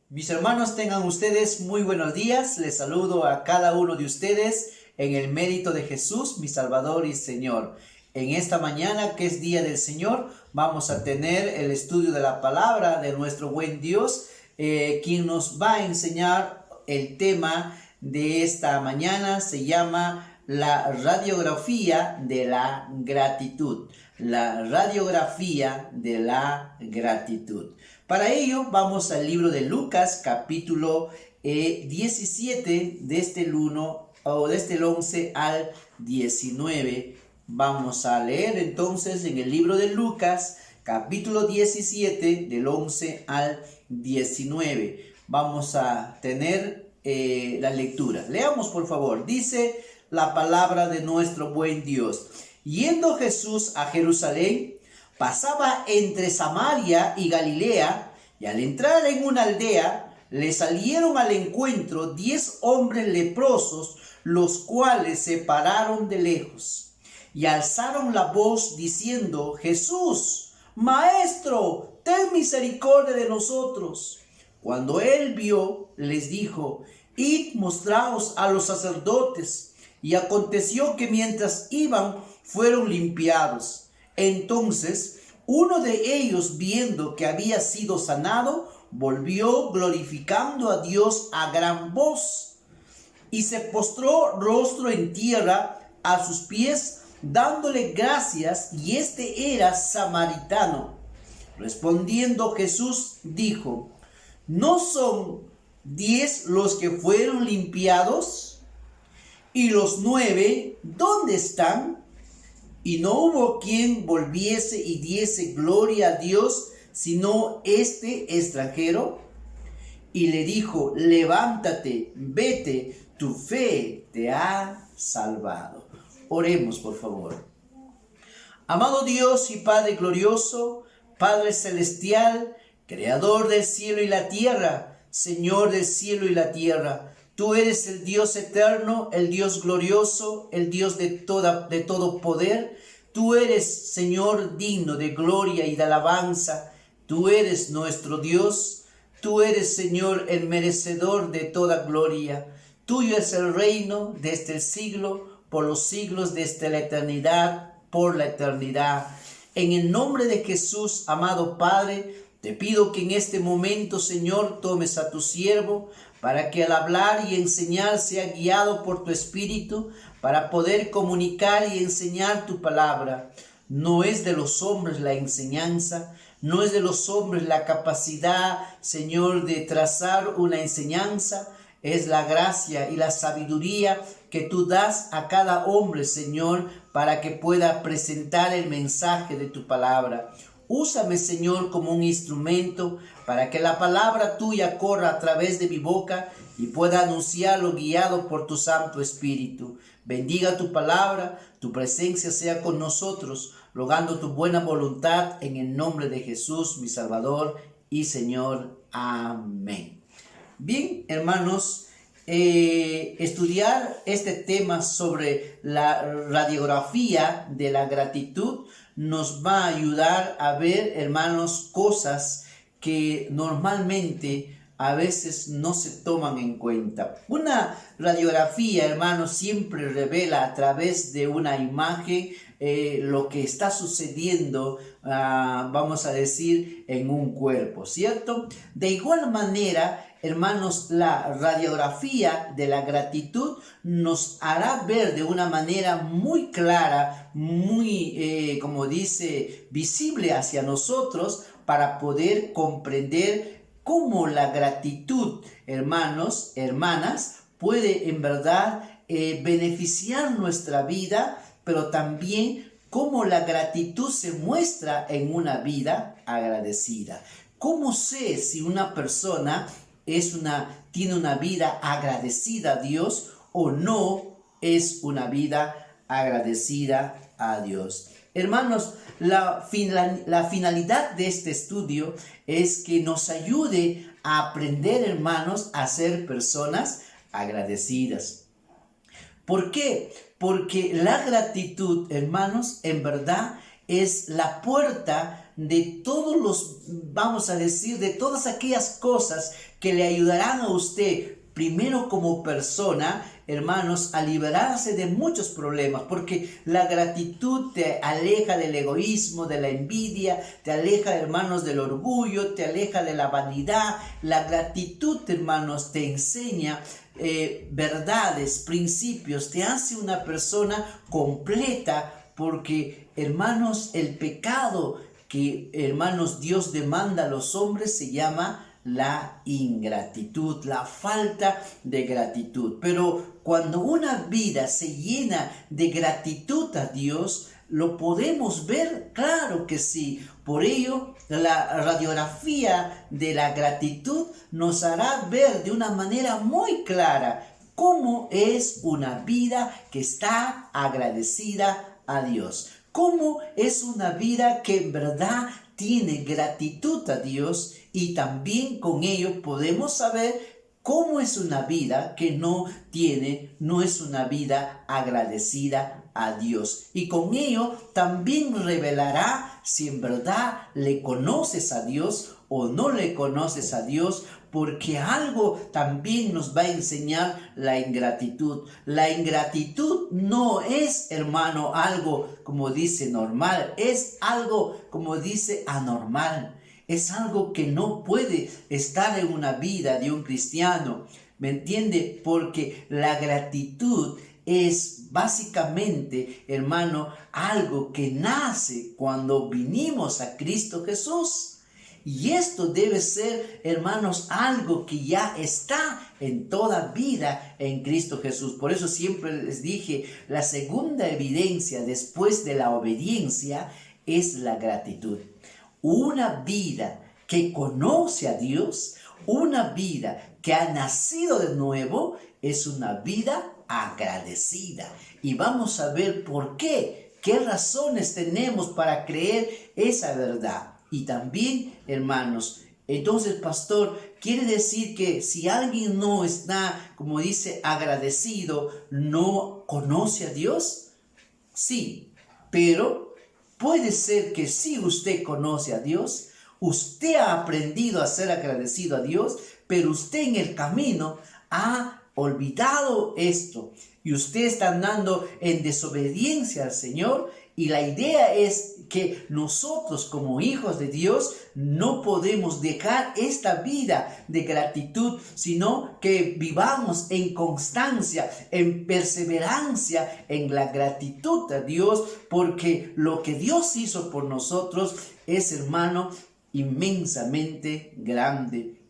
Mis hermanos, tengan ustedes muy buenos días. Les saludo a cada uno de ustedes en el mérito de Jesús, mi Salvador y Señor. En esta mañana, que es Día del Señor, vamos a tener el estudio de la palabra de nuestro buen Dios, quien nos va a enseñar el tema de esta mañana. Se llama la radiografía de la gratitud. La radiografía de la gratitud. Para ello vamos al libro de Lucas, capítulo 17, desde el 1 o desde el 11 al 19. Vamos a leer entonces en el libro de Lucas, capítulo 17, del 11 al 19. Vamos a tener la lectura. Leamos, por favor. Dice la palabra de nuestro buen Dios. Yendo Jesús a Jerusalén, pasaba entre Samaria y Galilea, y al entrar en una aldea, le salieron al encuentro 10 hombres leprosos, los cuales se pararon de lejos, y alzaron la voz diciendo: Jesús, Maestro, ten misericordia de nosotros. Cuando él vio, les dijo: Id, mostraos a los sacerdotes. Y aconteció que mientras iban, fueron limpiados. Entonces uno de ellos, viendo que había sido sanado, volvió glorificando a Dios a gran voz, y se postró rostro en tierra a sus pies, dándole gracias, y este era samaritano. Respondiendo Jesús dijo: ¿No son 10 los que fueron limpiados? ¿Y los 9 dónde están? Y no hubo quien volviese y diese gloria a Dios, sino este extranjero. Y le dijo: levántate, vete, tu fe te ha salvado. Oremos, por favor. Amado Dios y Padre glorioso, Padre celestial, Creador del cielo y la tierra, Señor del cielo y la tierra, tú eres el Dios eterno, el Dios glorioso, el Dios de todo poder. Tú eres, Señor, digno de gloria y de alabanza. Tú eres nuestro Dios. Tú eres, Señor, el merecedor de toda gloria. Tuyo es el reino desde el siglo, por los siglos, desde la eternidad, por la eternidad. En el nombre de Jesús, amado Padre, te pido que en este momento, Señor, tomes a tu siervo, para que al hablar y enseñar sea guiado por tu Espíritu, para poder comunicar y enseñar tu palabra. No es de los hombres la enseñanza, no es de los hombres la capacidad, Señor, de trazar una enseñanza. Es la gracia y la sabiduría que tú das a cada hombre, Señor, para que pueda presentar el mensaje de tu palabra. Úsame, Señor, como un instrumento para que la palabra tuya corra a través de mi boca y pueda anunciarlo guiado por tu Santo Espíritu. Bendiga tu palabra, tu presencia sea con nosotros, rogando tu buena voluntad en el nombre de Jesús, mi Salvador y Señor. Amén. Bien, hermanos, estudiar este tema sobre la radiografía de la gratitud nos va a ayudar a ver, hermanos, cosas que normalmente a veces no se toman en cuenta. Una radiografía, hermanos, siempre revela a través de una imagen lo que está sucediendo, vamos a decir, en un cuerpo, ¿cierto? De igual manera, hermanos, la radiografía de la gratitud nos hará ver de una manera muy clara, muy, como dice, visible hacia nosotros, para poder comprender cómo la gratitud, hermanos, hermanas, puede en verdad beneficiar nuestra vida, pero también cómo la gratitud se muestra en una vida agradecida. ¿Cómo sé si una persona tiene una vida agradecida a Dios o no es una vida agradecida a Dios? Hermanos, la finalidad de este estudio es que nos ayude a aprender, hermanos, a ser personas agradecidas. ¿Por qué? Porque la gratitud, hermanos, en verdad es la puerta de todos los, vamos a decir, de todas aquellas cosas que le ayudarán a usted, primero como persona, hermanos, a liberarse de muchos problemas, porque la gratitud te aleja del egoísmo, de la envidia, te aleja, hermanos, del orgullo, te aleja de la vanidad. La gratitud, hermanos, te enseña verdades, principios, te hace una persona completa, porque, hermanos, el pecado que, hermanos, Dios demanda a los hombres se llama la ingratitud, la falta de gratitud. Pero cuando una vida se llena de gratitud a Dios, lo podemos ver, claro que sí. Por ello, la radiografía de la gratitud nos hará ver de una manera muy clara cómo es una vida que está agradecida a Dios. Cómo es una vida que en verdad tiene gratitud a Dios, y también con ello podemos saber cómo es una vida que no es una vida agradecida a Dios. Y con ello también revelará si en verdad le conoces a Dios o no le conoces a Dios, porque algo también nos va a enseñar la ingratitud. La ingratitud no es, hermano, algo como dice normal, es algo como dice anormal. Es algo que no puede estar en una vida de un cristiano, ¿me entiende? Porque la gratitud es básicamente, hermano, algo que nace cuando vinimos a Cristo Jesús. Y esto debe ser, hermanos, algo que ya está en toda vida en Cristo Jesús. Por eso siempre les dije, la segunda evidencia después de la obediencia es la gratitud. Una vida que conoce a Dios, una vida que ha nacido de nuevo, es una vida agradecida. Y vamos a ver por qué razones tenemos para creer esa verdad. Y también, hermanos, entonces, pastor, quiere decir que si alguien no está, como dice, agradecido, ¿no conoce a Dios? Sí, pero puede ser que si usted conoce a Dios, usted ha aprendido a ser agradecido a Dios, pero usted en el camino ha olvidado esto y usted está andando en desobediencia al Señor. Y la idea es que nosotros como hijos de Dios no podemos dejar esta vida de gratitud, sino que vivamos en constancia, en perseverancia, en la gratitud a Dios, porque lo que Dios hizo por nosotros es, hermano, inmensamente grande.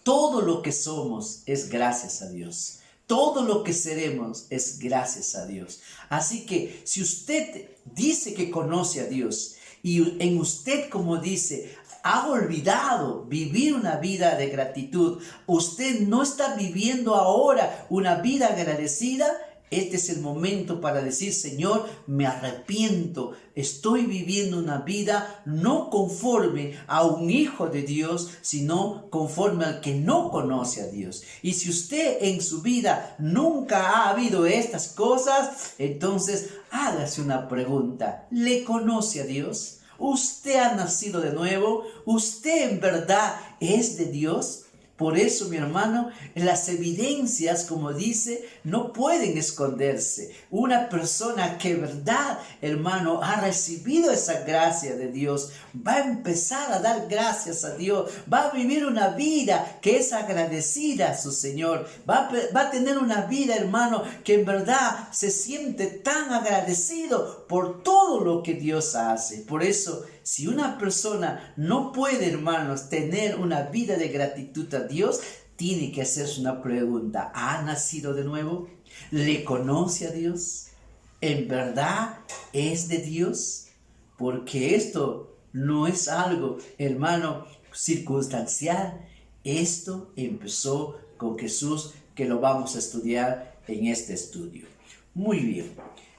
Todo lo que somos es gracias a Dios. Todo lo que seremos es gracias a Dios. Así que si usted dice que conoce a Dios y en usted, como dice, ha olvidado vivir una vida de gratitud, usted no está viviendo ahora una vida agradecida, este es el momento para decir: Señor, me arrepiento, estoy viviendo una vida no conforme a un hijo de Dios, sino conforme al que no conoce a Dios. Y si usted en su vida nunca ha habido estas cosas, entonces hágase una pregunta: ¿le conoce a Dios? ¿Usted ha nacido de nuevo? ¿Usted en verdad es de Dios? Por eso, mi hermano, las evidencias, como dice, no pueden esconderse. Una persona que, verdad, hermano, ha recibido esa gracia de Dios, va a empezar a dar gracias a Dios, va a vivir una vida que es agradecida a su Señor, va a tener una vida, hermano, que en verdad se siente tan agradecido por todo lo que Dios hace. Por eso, si una persona no puede, hermanos, tener una vida de gratitud a Dios, tiene que hacerse una pregunta: ¿ha nacido de nuevo? ¿Le conoce a Dios? ¿En verdad es de Dios? Porque esto no es algo, hermano, circunstancial. Esto empezó con Jesús, que lo vamos a estudiar en este estudio. Muy bien.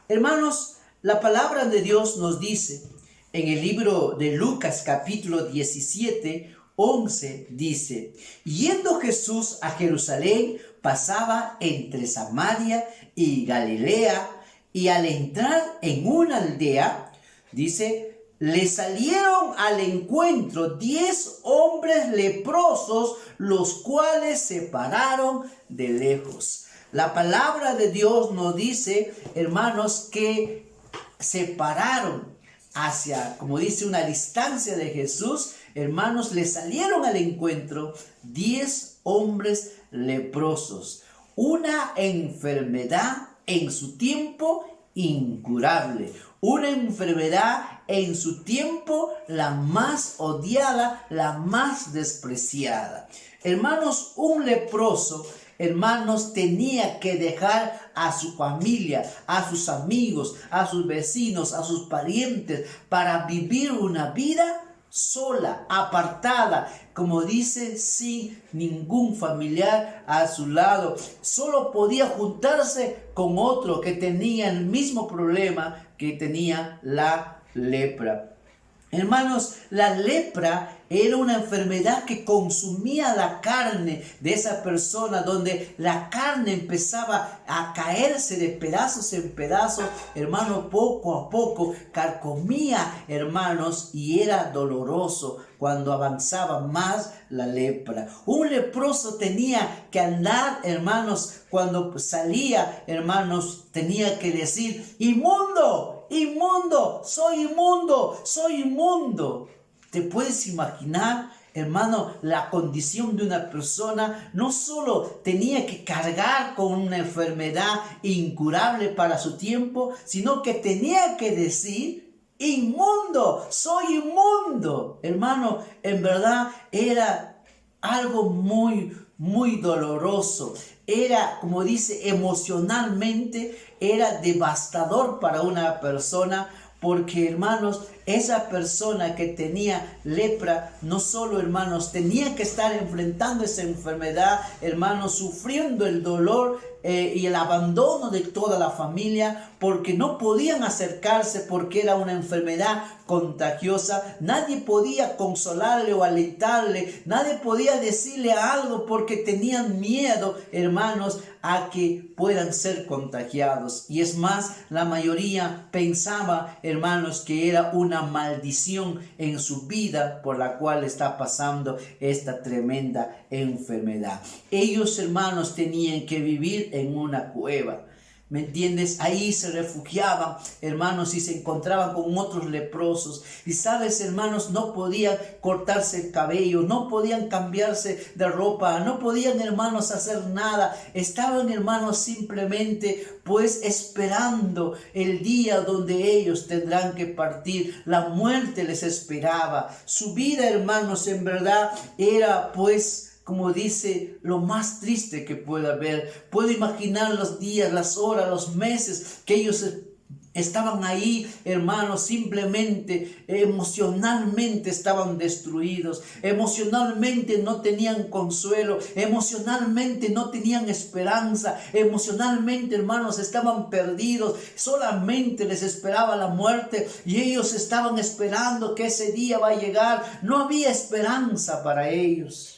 Hermanos, la palabra de Dios nos dice en el libro de Lucas capítulo 17, 11, dice: yendo Jesús a Jerusalén, pasaba entre Samaria y Galilea, y al entrar en una aldea, dice, le salieron al encuentro 10 hombres leprosos, los cuales se pararon de lejos. La palabra de Dios nos dice, hermanos, que se pararon hacia, como dice, una distancia de Jesús. Hermanos, le salieron al encuentro 10 hombres leprosos. Una enfermedad en su tiempo incurable. Una enfermedad en su tiempo la más odiada, la más despreciada. Hermanos, un leproso, hermanos, tenía que dejar a su familia, a sus amigos, a sus vecinos, a sus parientes, para vivir una vida sola, apartada, como dice, sin ningún familiar a su lado. Solo podía juntarse con otro que tenía el mismo problema que tenía la lepra. Hermanos, la lepra era una enfermedad que consumía la carne de esa persona, donde la carne empezaba a caerse de pedazos en pedazos, hermano, poco a poco, carcomía, hermanos, y era doloroso cuando avanzaba más la lepra. Un leproso tenía que andar, hermanos, cuando salía, hermanos, tenía que decir: inmundo, inmundo, soy inmundo, soy inmundo. ¿Te puedes imaginar, hermano, la condición de una persona? No solo tenía que cargar con una enfermedad incurable para su tiempo, sino que tenía que decir: inmundo, soy inmundo. Hermano, en verdad era algo muy doloroso. Era, como dice, emocionalmente era devastador para una persona, porque, hermanos, esa persona que tenía lepra, no solo, hermanos, tenía que estar enfrentando esa enfermedad, hermanos, sufriendo el dolor y el abandono de toda la familia, porque no podían acercarse, porque era una enfermedad contagiosa. Nadie podía consolarle o alentarle, nadie podía decirle algo, porque tenían miedo, hermanos, a que puedan ser contagiados. Y es más, la mayoría pensaba, hermanos, que era una maldición en su vida por la cual está pasando esta tremenda enfermedad. Ellos, hermanos, tenían que vivir en una cueva. ¿Me entiendes? Ahí se refugiaban, hermanos, y se encontraban con otros leprosos. Y sabes, hermanos, no podían cortarse el cabello, no podían cambiarse de ropa, no podían, hermanos, hacer nada. Estaban, hermanos, simplemente pues esperando el día donde ellos tendrán que partir. La muerte les esperaba. Su vida, hermanos, en verdad era pues, como dice, lo más triste que pueda haber. Puedo imaginar los días, las horas, los meses que ellos estaban ahí, hermanos, simplemente emocionalmente estaban destruidos, emocionalmente no tenían consuelo, emocionalmente no tenían esperanza, emocionalmente, hermanos, estaban perdidos, solamente les esperaba la muerte y ellos estaban esperando que ese día va a llegar. No había esperanza para ellos.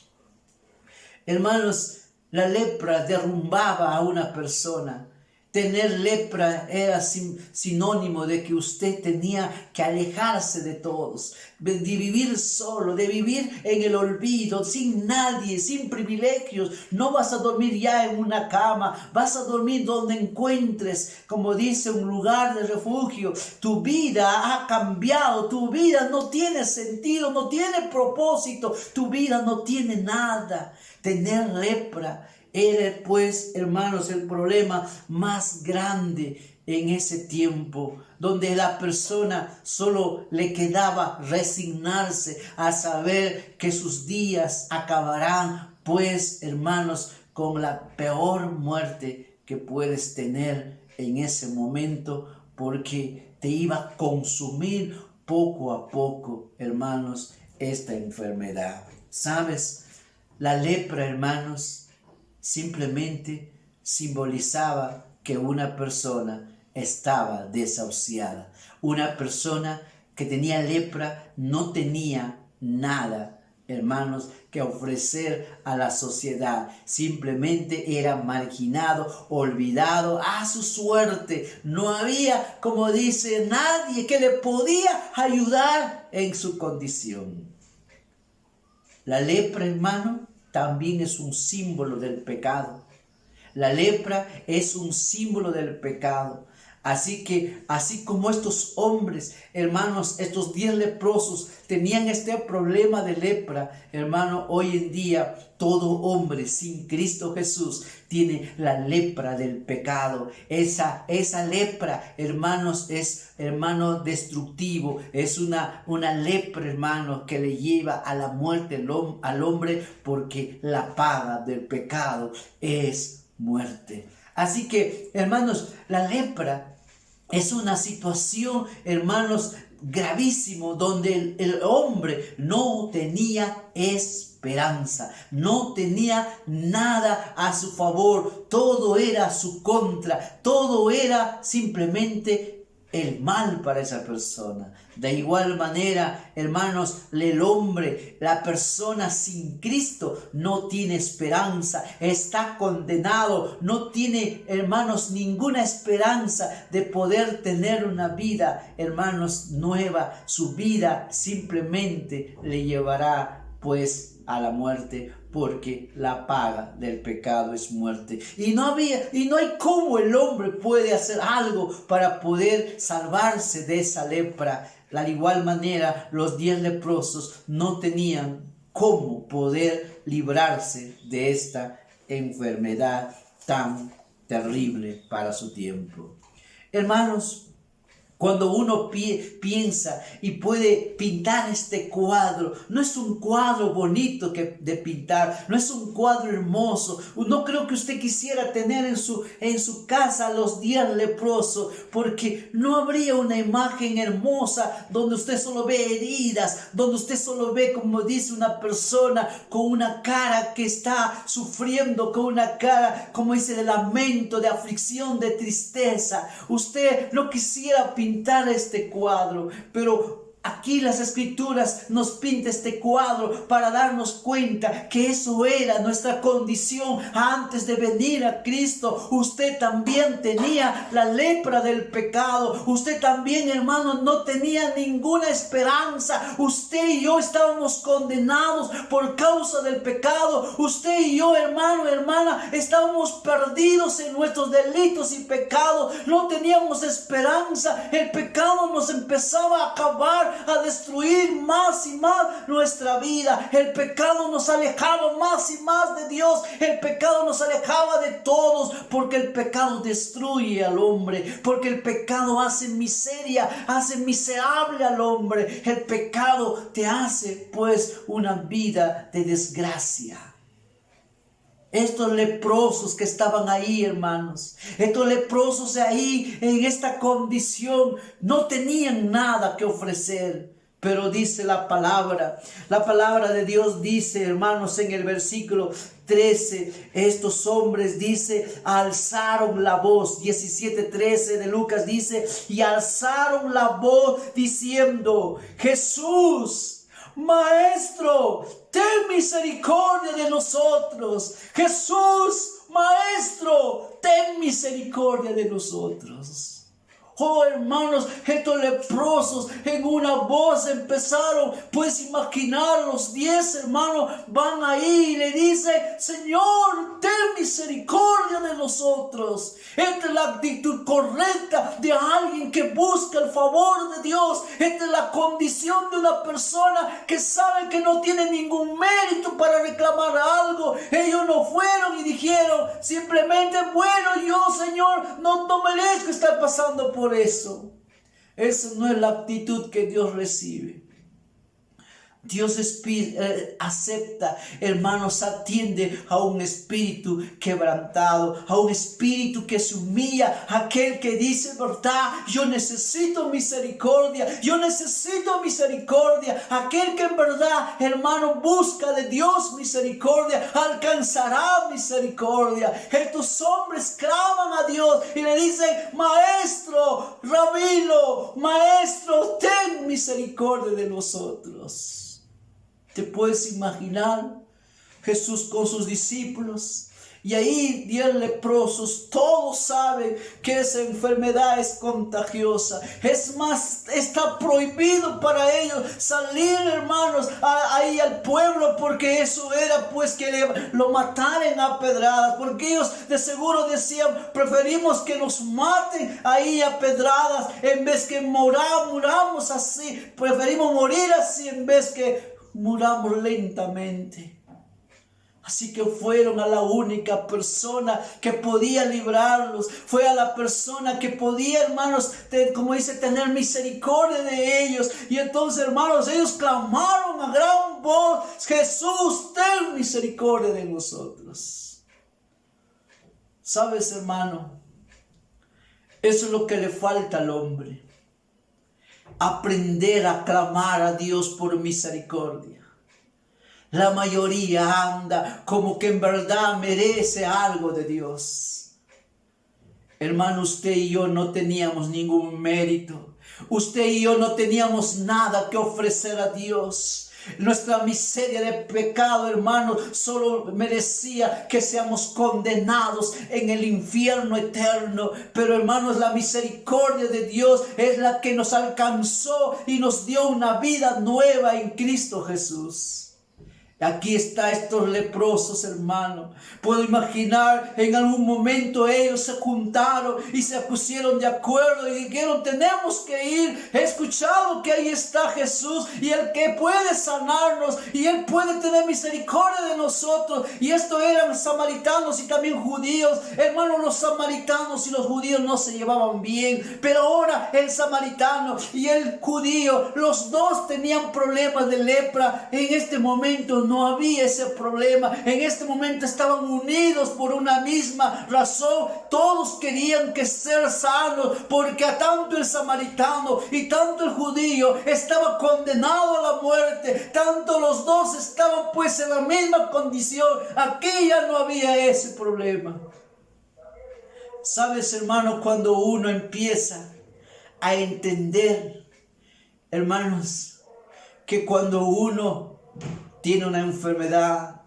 Hermanos, la lepra derrumbaba a una persona. Tener lepra era sinónimo de que usted tenía que alejarse de todos, de vivir solo, de vivir en el olvido, sin nadie, sin privilegios. No vas a dormir ya en una cama, vas a dormir donde encuentres, como dice, un lugar de refugio. Tu vida ha cambiado, tu vida no tiene sentido, no tiene propósito, tu vida no tiene nada. Tener lepra era, pues, hermanos, el problema más grande en ese tiempo, donde la persona solo le quedaba resignarse a saber que sus días acabarán, pues, hermanos, con la peor muerte que puedes tener en ese momento, porque te iba a consumir poco a poco, hermanos, esta enfermedad. ¿Sabes? La lepra, hermanos, simplemente simbolizaba que una persona estaba desahuciada. Una persona que tenía lepra no tenía nada, hermanos, que ofrecer a la sociedad. Simplemente era marginado, olvidado a su suerte. No había, como dice, nadie que le podía ayudar en su condición. La lepra, hermano, también es un símbolo del pecado. La lepra es un símbolo del pecado. Así que, así como estos hombres, hermanos, estos 10 leprosos tenían este problema de lepra, hermano, hoy en día todo hombre sin Cristo Jesús tiene la lepra del pecado. Esa lepra, hermanos, es, hermano, destructivo. Es una lepra, hermano, que le lleva a la muerte al hombre, porque la paga del pecado es muerte. Así que, hermanos, la lepra es una situación, hermanos, gravísimo, donde el hombre no tenía esperanza, no tenía nada a su favor, todo era a su contra, todo era simplemente el mal para esa persona. De igual manera, hermanos, el hombre, la persona sin Cristo no tiene esperanza, está condenado, no tiene, hermanos, ninguna esperanza de poder tener una vida, hermanos, nueva. Su vida simplemente le llevará pues a la muerte, porque la paga del pecado es muerte. Y no hay cómo el hombre puede hacer algo para poder salvarse de esa lepra. De igual manera, los 10 leprosos no tenían cómo poder librarse de esta enfermedad tan terrible para su tiempo. Hermanos, cuando uno piensa y puede pintar este cuadro, no es un cuadro bonito de pintar, no es un cuadro hermoso. No creo que usted quisiera tener en su casa los 10 leprosos, porque no habría una imagen hermosa donde usted solo ve heridas, donde usted solo ve, como dice, una persona con una cara que está sufriendo, con una cara, como dice, de lamento, de aflicción, de tristeza. Usted no quisiera pintar este cuadro, pero aquí las Escrituras nos pinta este cuadro para darnos cuenta que eso era nuestra condición antes de venir a Cristo. Usted también tenía la lepra del pecado. Usted también, hermano, no tenía ninguna esperanza. Usted y yo estábamos condenados por causa del pecado. Usted y yo, hermano, hermana, estábamos perdidos en nuestros delitos y pecados. No teníamos esperanza. El pecado nos empezaba a acabar, a destruir más y más nuestra vida. El pecado nos alejaba más y más de Dios. El pecado nos alejaba de todos, porque el pecado destruye al hombre, porque el pecado hace miseria, hace miserable al hombre. El pecado te hace pues una vida de desgracia. Estos leprosos que estaban ahí, hermanos, estos leprosos ahí en esta condición no tenían nada que ofrecer. Pero dice la palabra de Dios dice, hermanos, en el versículo 13, estos hombres, dice, alzaron la voz. 17:13 de Lucas dice, y alzaron la voz diciendo, Jesús, Maestro, ten misericordia de nosotros. Jesús, Maestro, ten misericordia de nosotros. Oh, hermanos, estos leprosos en una voz empezaron, puedes imaginar, los 10 hermanos van ahí y le dicen, Señor, ten misericordia de nosotros. Esta es la actitud correcta de alguien que busca el favor de Dios. Esta es la condición de una persona que sabe que no tiene ningún mérito para reclamar algo. Ellos no fueron y dijeron simplemente, bueno, yo, Señor, no merezco estar pasando por eso. Esa no es la actitud que Dios recibe. Dios acepta, hermanos, atiende a un espíritu quebrantado, a un espíritu que se humilla, aquel que dice, verdad, yo necesito misericordia, aquel que en verdad, hermano, busca de Dios misericordia, alcanzará misericordia. Estos hombres claman a Dios y le dicen, Maestro, Rabino, Maestro, ten misericordia de nosotros. ¿Te puedes imaginar Jesús con sus discípulos. Y ahí 10 leprosos, todos saben que esa enfermedad es contagiosa. Es más, está prohibido para ellos salir, hermanos, ahí al pueblo, porque eso era pues que lo mataran a pedradas. Porque ellos de seguro decían, preferimos que nos maten ahí a pedradas en vez que muramos así. Preferimos morir así en vez que muramos lentamente. Así que fueron a la única persona que podía librarlos. Fue a la persona que podía, hermanos, como dice, tener misericordia de ellos. Y entonces, hermanos, ellos clamaron a gran voz: Jesús, ten misericordia de nosotros. ¿Sabes, hermano? Eso es lo que le falta al hombre. Aprender a clamar a Dios por misericordia. La mayoría anda como que en verdad merece algo de Dios. Hermano, usted y yo no teníamos ningún mérito. Usted y yo no teníamos nada que ofrecer a Dios. Nuestra miseria de pecado, hermano, solo merecía que seamos condenados en el infierno eterno. Pero, hermanos, la misericordia de Dios es la que nos alcanzó y nos dio una vida nueva en Cristo Jesús. Aquí está estos leprosos, hermano. Puedo imaginar en algún momento ellos se juntaron y se pusieron de acuerdo y dijeron: tenemos que ir. He escuchado que ahí está Jesús y el que puede sanarnos y él puede tener misericordia de nosotros. Y esto eran samaritanos y también judíos. Hermano, los samaritanos y los judíos no se llevaban bien, pero ahora el samaritano y el judío, los dos tenían problemas de lepra. En este momento no había ese problema. En este momento estaban unidos por una misma razón. Todos querían que ser sanos, porque a tanto el samaritano y tanto el judío estaba condenado a la muerte. Tanto los dos estaban pues en la misma condición. Aquí ya no había ese problema. Sabes, hermano, cuando uno empieza a entender, hermanos, que cuando uno tiene una enfermedad,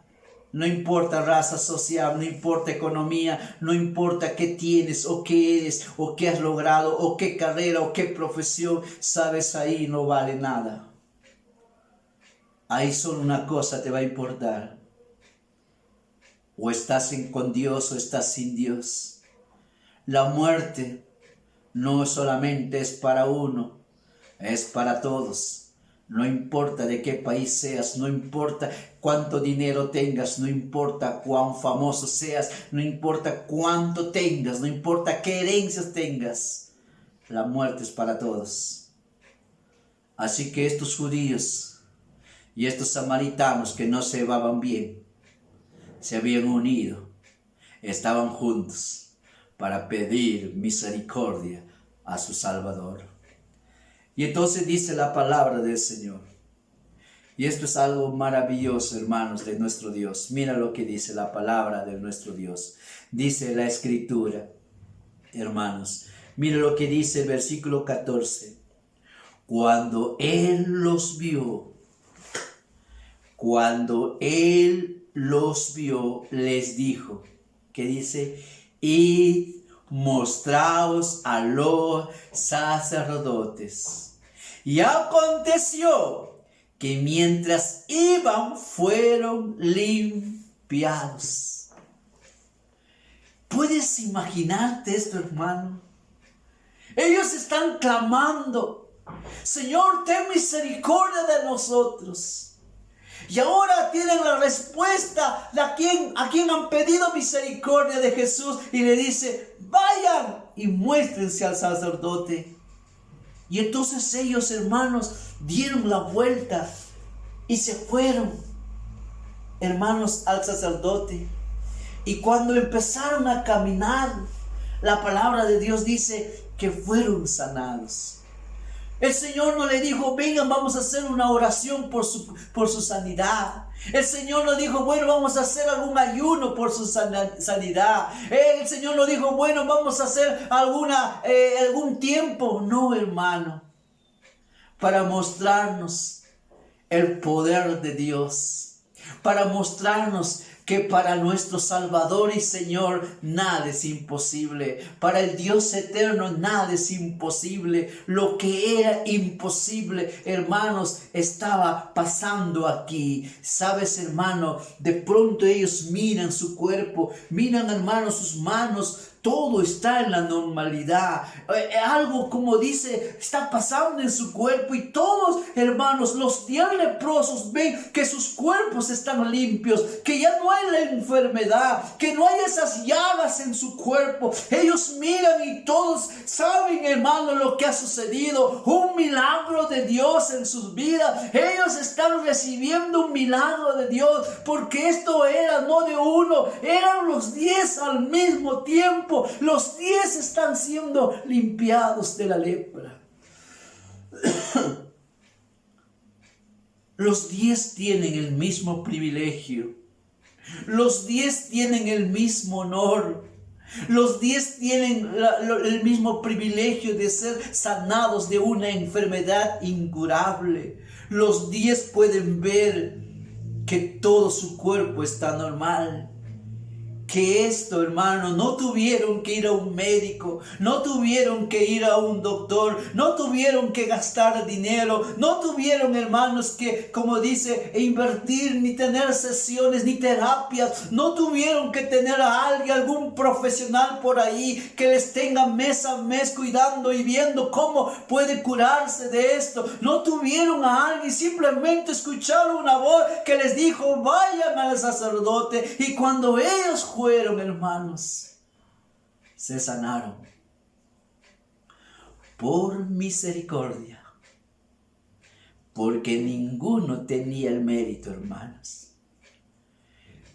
no importa raza social, no importa economía, no importa qué tienes o qué eres o qué has logrado o qué carrera o qué profesión, sabes, ahí no vale nada. Ahí solo una cosa te va a importar: o estás con Dios o estás sin Dios. La muerte no solamente es para uno, es para todos. No importa de qué país seas, no importa cuánto dinero tengas, no importa cuán famoso seas, no importa cuánto tengas, no importa qué herencias tengas, la muerte es para todos. Así que estos judíos y estos samaritanos que no se llevaban bien, se habían unido, estaban juntos para pedir misericordia a su Salvador. Y entonces dice la palabra del Señor. Y esto es algo maravilloso, hermanos, de nuestro Dios. Mira lo que dice la palabra de nuestro Dios. Dice la Escritura, hermanos. Mira lo que dice el versículo 14. Cuando Él los vio, les dijo, que dice: id, mostraos a los sacerdotes. Y aconteció que mientras iban, fueron limpiados. ¿Puedes imaginarte esto, hermano? Ellos están clamando: Señor, ten misericordia de nosotros. Y ahora tienen la respuesta de a quien han pedido misericordia, de Jesús. Y le dice: vayan y muéstrense al sacerdote. Y entonces ellos, hermanos, dieron la vuelta y se fueron, hermanos, al sacerdote. Y cuando empezaron a caminar, la palabra de Dios dice que fueron sanados. El Señor no le dijo: vengan, vamos a hacer una oración por su sanidad. El Señor no dijo: bueno, vamos a hacer algún ayuno por su sanidad. El Señor no dijo: bueno, vamos a hacer algún tiempo. No, hermano. Para mostrarnos el poder de Dios. para mostrarnos que para nuestro Salvador y Señor nada es imposible. Para el Dios eterno nada es imposible. Lo que era imposible, hermanos, estaba pasando aquí. Sabes, hermano, de pronto ellos miran su cuerpo, miran, hermanos, sus manos. Todo está en la normalidad. Algo, como dice, está pasando en su cuerpo. Y todos, hermanos, los 10 leprosos ven que sus cuerpos están limpios, que ya no hay la enfermedad, que no hay esas llagas en su cuerpo. Ellos miran y todos saben, hermano, lo que ha sucedido. Un milagro de Dios en sus vidas. Ellos están recibiendo un milagro de Dios, porque esto era no de uno, eran los 10 al mismo tiempo. Los 10 están siendo limpiados de la lepra. Los 10 tienen el mismo privilegio. Los 10 tienen el mismo honor. Los 10 tienen el mismo privilegio de ser sanados de una enfermedad incurable. Los 10 pueden ver que todo su cuerpo está normal. Que esto, hermano, no tuvieron que ir a un médico, no tuvieron que ir a un doctor, no tuvieron que gastar dinero, no tuvieron, hermanos, que, como dice, invertir, ni tener sesiones, ni terapias, no tuvieron que tener a alguien, algún profesional por ahí que les tenga mes a mes cuidando y viendo cómo puede curarse de esto. No tuvieron a alguien, simplemente escucharon una voz que les dijo, vayan al sacerdote, y cuando ellos fueron, hermanos, se sanaron por misericordia, porque ninguno tenía el mérito, hermanos.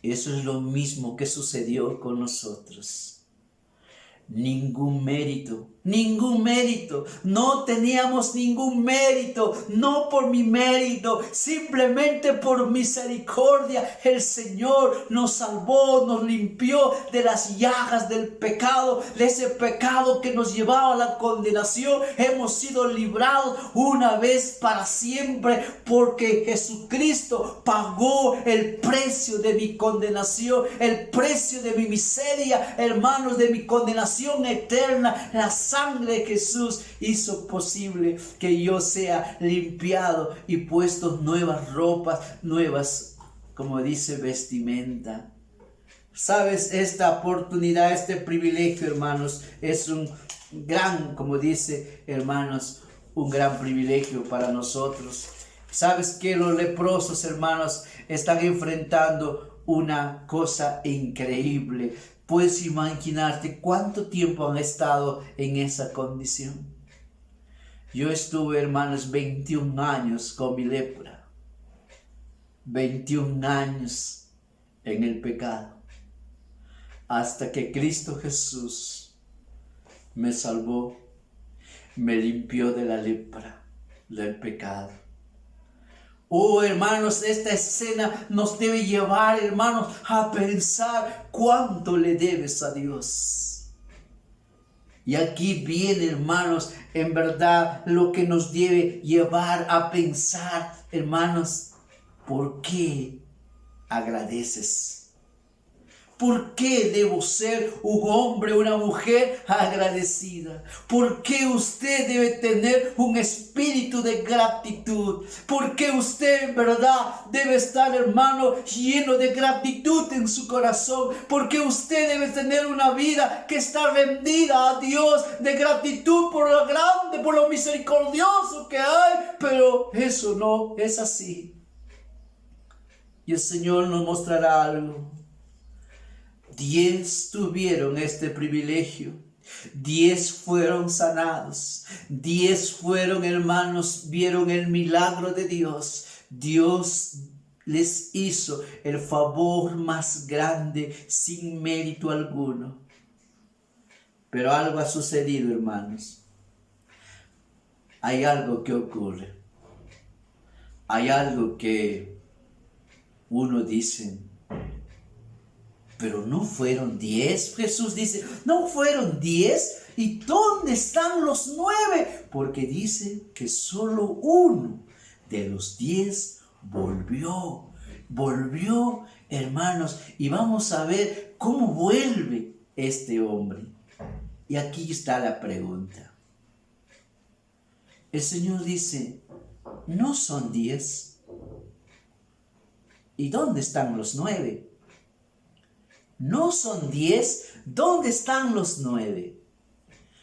Eso es lo mismo que sucedió con nosotros. Ningún mérito, no teníamos ningún mérito, no por mi mérito, simplemente por misericordia. El Señor nos salvó, nos limpió de las llagas del pecado, de ese pecado que nos llevaba a la condenación. Hemos sido librados una vez para siempre, porque Jesucristo pagó el precio de mi condenación, el precio de mi miseria, hermanos, de mi condenación eterna. La sangre de Jesús hizo posible que yo sea limpiado y puesto nuevas ropas, nuevas, como dice, vestimenta. Sabes, esta oportunidad, este privilegio, hermanos, es un gran, como dice, hermanos, un gran privilegio para nosotros. Sabes que los leprosos, hermanos, están enfrentando una cosa increíble. Puedes imaginarte cuánto tiempo han estado en esa condición. Yo estuve, hermanos, 21 años con mi lepra. 21 años en el pecado. Hasta que Cristo Jesús me salvó, me limpió de la lepra, del pecado. Oh, hermanos, esta escena nos debe llevar, hermanos, a pensar cuánto le debes a Dios. Y aquí viene, hermanos, en verdad lo que nos debe llevar a pensar, hermanos, ¿por qué agradeces? ¿Por qué debo ser un hombre, una mujer agradecida? ¿Por qué usted debe tener un espíritu de gratitud? ¿Por qué usted en verdad debe estar, hermano, lleno de gratitud en su corazón? ¿Por qué usted debe tener una vida que está rendida a Dios de gratitud por lo grande, por lo misericordioso que hay? Pero eso no es así. Y el Señor nos mostrará algo. 10 tuvieron este privilegio, 10 fueron sanados, 10 fueron, hermanos, vieron el milagro de Dios. Dios les hizo el favor más grande sin mérito alguno. Pero algo ha sucedido, hermanos. Hay algo que ocurre. Hay algo que uno dice, pero no fueron 10. Jesús dice, no fueron 10. ¿Y dónde están los 9? Porque dice que solo uno de los 10 volvió volvió, hermanos, y vamos a ver cómo vuelve este hombre. Y aquí está la pregunta. El Señor dice, ¿no son 10? ¿Y dónde están los 9? ¿No son 10? ¿Dónde están los 9?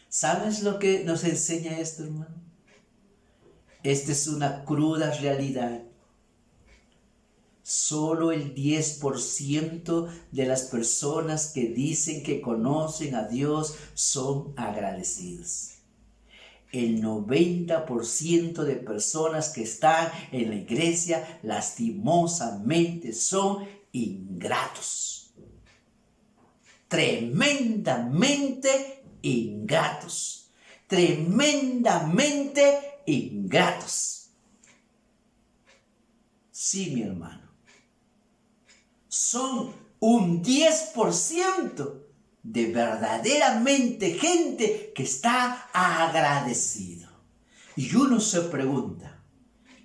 ¿Sabes lo que nos enseña esto, hermano? Esta es una cruda realidad. Solo el 10% de las personas que dicen que conocen a Dios son agradecidos. El 90% de personas que están en la iglesia lastimosamente son ingratos. Tremendamente ingratos. Tremendamente ingratos. Sí, mi hermano. Son un 10% de verdaderamente gente que está agradecido. Y uno se pregunta,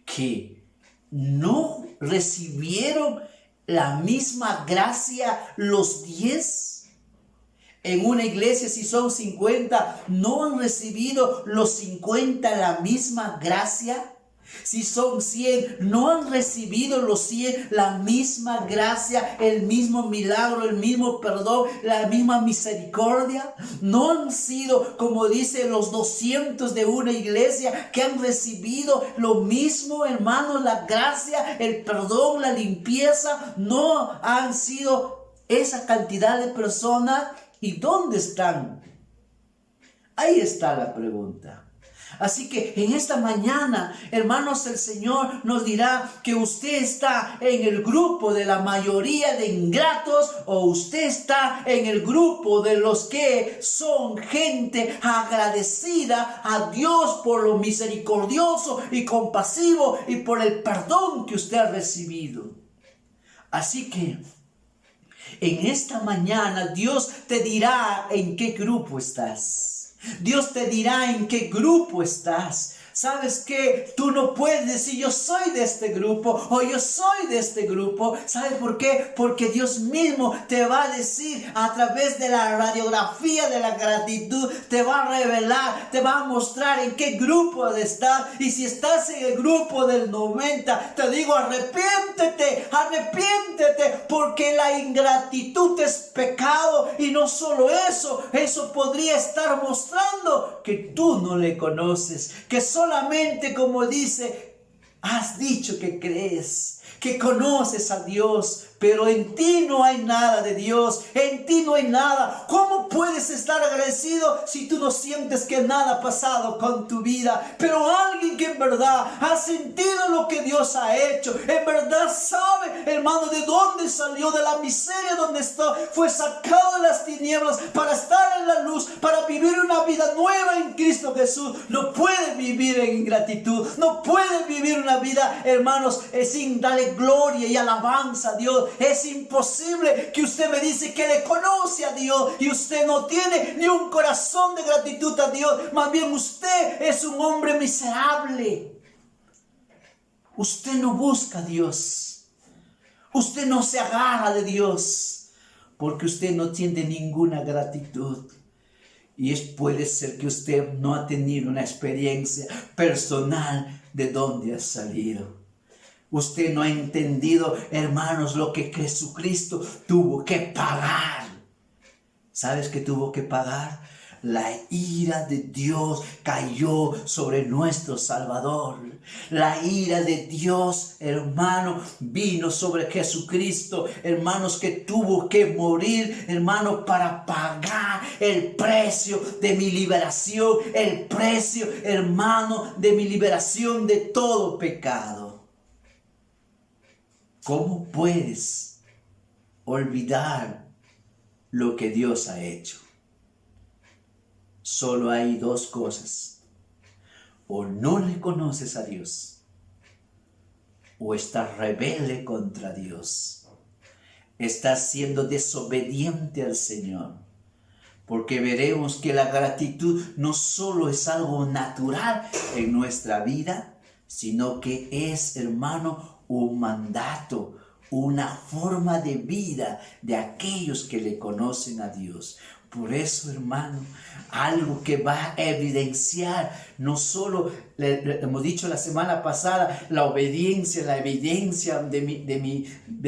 ¿que no recibieron la misma gracia los 10? En una iglesia, si son 50, ¿no han recibido los 50 la misma gracia? Si son 100, ¿no han recibido los 100 la misma gracia, el mismo milagro, el mismo perdón, la misma misericordia? ¿No han sido, como dicen los 200 de una iglesia, que han recibido lo mismo, hermanos, la gracia, el perdón, la limpieza? ¿No han sido esa cantidad de personas? ¿Y dónde están? Ahí está la pregunta. Así que en esta mañana, hermanos, el Señor nos dirá que usted está en el grupo de la mayoría de ingratos o usted está en el grupo de los que son gente agradecida a Dios por lo misericordioso y compasivo y por el perdón que usted ha recibido. Así que en esta mañana Dios te dirá en qué grupo estás. Dios te dirá en qué grupo estás. ¿Sabes qué? Tú no puedes decir yo soy de este grupo o yo soy de este grupo. ¿Sabes por qué? Porque Dios mismo te va a decir a través de la radiografía de la gratitud, te va a revelar, te va a mostrar en qué grupo has de estar. Y si estás en el grupo del 90, te digo arrepiéntete, arrepiéntete, porque la ingratitud es pecado. Y no solo eso, eso podría estar mostrando que tú no le conoces, que solamente, como dice, has dicho que crees, que conoces a Dios, pero en ti no hay nada de Dios, en ti no hay nada. ¿Cómo puedes estar agradecido si tú no sientes que nada ha pasado con tu vida? Pero alguien que en verdad ha sentido lo que Dios ha hecho, en verdad sabe, hermano, de dónde salió, de la miseria donde está, fue sacado de las tinieblas para estar en la luz, para vivir una vida nueva en Cristo Jesús. No puede vivir en ingratitud, no puede vivir una vida, hermanos, sin darle gloria y alabanza a Dios. Es imposible que usted me dice que le conoce a Dios y usted no tiene ni un corazón de gratitud a Dios. Más bien usted es un hombre miserable. Usted no busca a Dios. Usted no se agarra de Dios porque usted no tiene ninguna gratitud. Y puede ser que usted no ha tenido una experiencia personal de dónde ha salido. Usted no ha entendido, hermanos, lo que Jesucristo tuvo que pagar. ¿Sabes qué tuvo que pagar? La ira de Dios cayó sobre nuestro Salvador. La ira de Dios, hermano, vino sobre Jesucristo, hermanos, que tuvo que morir, hermano, para pagar el precio de mi liberación, el precio, hermano, de mi liberación de todo pecado. ¿Cómo puedes olvidar lo que Dios ha hecho? Solo hay dos cosas. O no le conoces a Dios, o estás rebelde contra Dios. Estás siendo desobediente al Señor. Porque veremos que la gratitud no solo es algo natural en nuestra vida, sino que es, hermano, un mandato, una forma de vida de aquellos que le conocen a Dios. Por eso, hermano, algo que va a evidenciar, no solo, hemos dicho la semana pasada, la evidencia de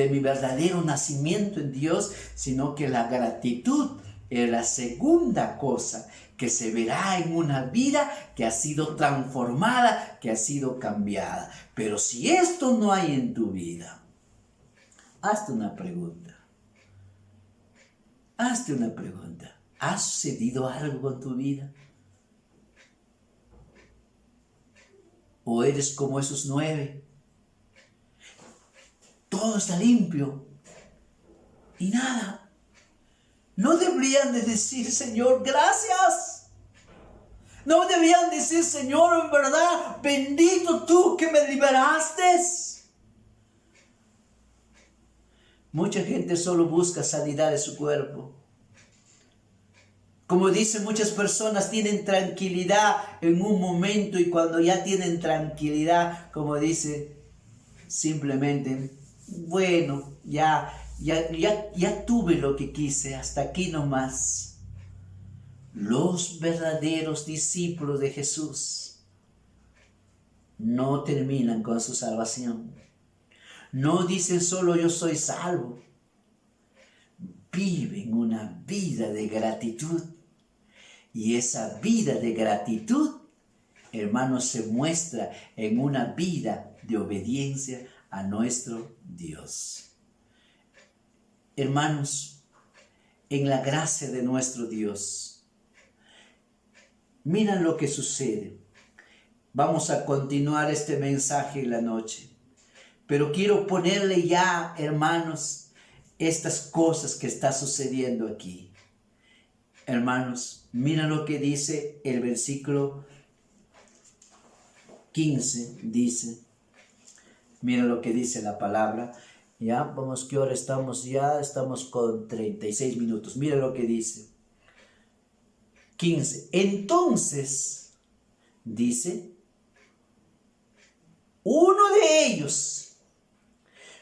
mi verdadero nacimiento en Dios, sino que la gratitud es la segunda cosa que se verá en una vida que ha sido transformada, que ha sido cambiada. Pero si esto no hay en tu vida, hazte una pregunta. Hazte una pregunta. ¿Ha sucedido algo en tu vida? ¿O eres como esos 9? Todo está limpio y nada. ¿No deberían de decir, Señor, gracias? ¿No deberían decir, Señor, en verdad, bendito tú que me liberaste? Mucha gente solo busca sanidad de su cuerpo. Como dicen muchas personas, tienen tranquilidad en un momento y cuando ya tienen tranquilidad, como dice, simplemente, bueno, ya tuve lo que quise, hasta aquí nomás. Los verdaderos discípulos de Jesús no terminan con su salvación. No dicen solo yo soy salvo. Viven una vida de gratitud. Y esa vida de gratitud, hermanos, se muestra en una vida de obediencia a nuestro Dios. Hermanos, en la gracia de nuestro Dios, miren lo que sucede. Vamos a continuar este mensaje en la noche. Pero quiero ponerle ya, hermanos, estas cosas que está sucediendo aquí. Hermanos, mira lo que dice el versículo 15, dice, mira lo que dice la palabra. Ya, vamos que ahora estamos con 36 minutos. Mira lo que dice. 15. Entonces, dice, uno de ellos,